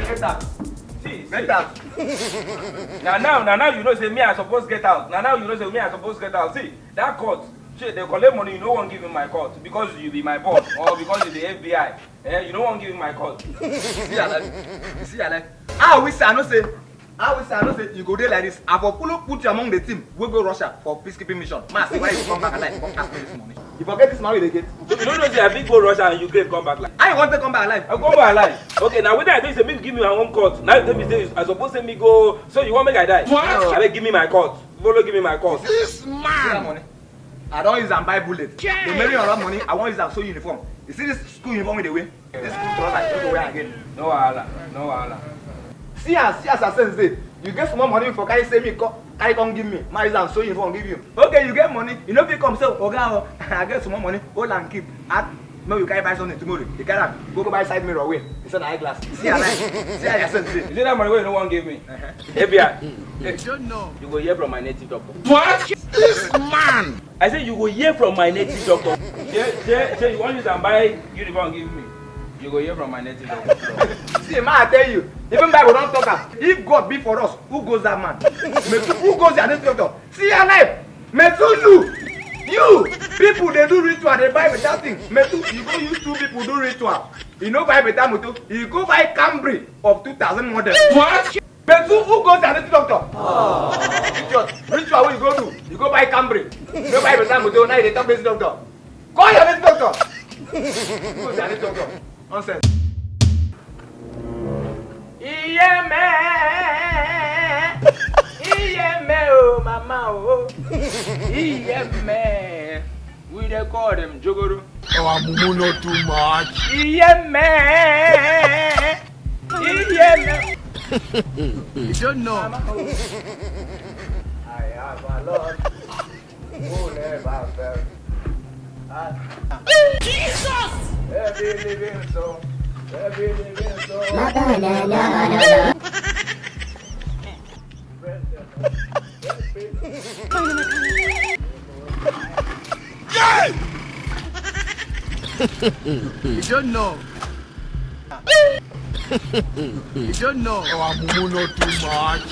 get out. See, Get out. now you know say me I suppose get out. Now you know say me I suppose get out. See, that court, shey, they collect money, you no wan give me my court because you be my boss or because you the FBI. You no wan give me my court. See your life. You see your life. I wish I know say you go there like this. I for put you among the team. We go Russia for peacekeeping mission. Man, see why you come back alive. Come ask me this money. You forget this money they get. So you don't know say I big go Russia and Ukraine come back like. I want to come back alive. I come back alive. Okay, now whether I think say me give me my own court. Now you tell me say I suppose say me go. So you want make I die? What? I beg give me my court. Follow give me my court. This See that man. money? I don't use and buy bullets. They marry a lot of money. I want use and sew uniform. You see this school uniform with the way? This school trouser I don't go wear again. No wahala. No wahala. See as I sense it. You get small money for carry say me carry come give me. My use and sew uniform give you. Okay, you get money. You know if you come say Oga, I get small money. Hold and keep. Maybe you carry buy something tomorrow. You carry go buy side mirror away. It's an eyeglass. See how I sense it. You see that money wey you no wan give me? FBI. You don't know. You go hear from my native doctor. What? This man. I say you go hear from my native doctor. Say you wan use and buy uniform give me. You go hear from my native doctor. See, man, I tell you, even Bible don't talk am. If God be for us, who goes that man? Who goes the native doctor? See your life. You people they do ritual, they buy better thing. You go use 2 people do ritual. You know buy better motor. You go buy Camry of 2000 model. What? Who goes the native doctor? Ritual what you go do? You go buy Camry. You go buy better motor. Now they talk native doctor. Call your native doctor. Who goes the native doctor? Nonsense. Oh mama oh. We dey call them Jogoro. Our mumu not too much. You don't know. I have a lot who never felt. Jesus! Every living soul. Yeah! You don't know. You don't know. Our mumu not too much.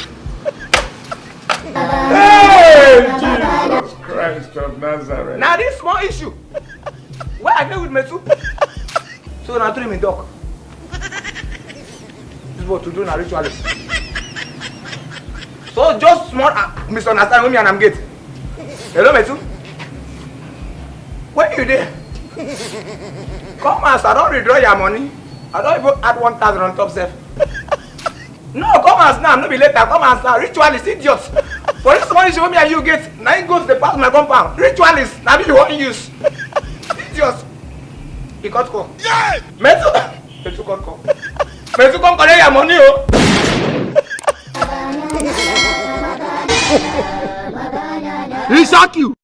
Hey, Jesus Christ of Nazareth. Now this small issue. Why I get with Metu? So now three me talk. This is what to do now ritualist. So just small misunderstanding me and I'm get. Hello Metu? When you there? Come as I don't withdraw your money. I don't even add 1,000 on top self. No, come as now, no be later. Come as now. Ritualist, idiots. For this money, show me how you get. Now it goes to pass my compound. Ritualist, now you won't use. Idiots. He got call. Yeah! Metu got call. Metu come collect your money, oh. He shock you.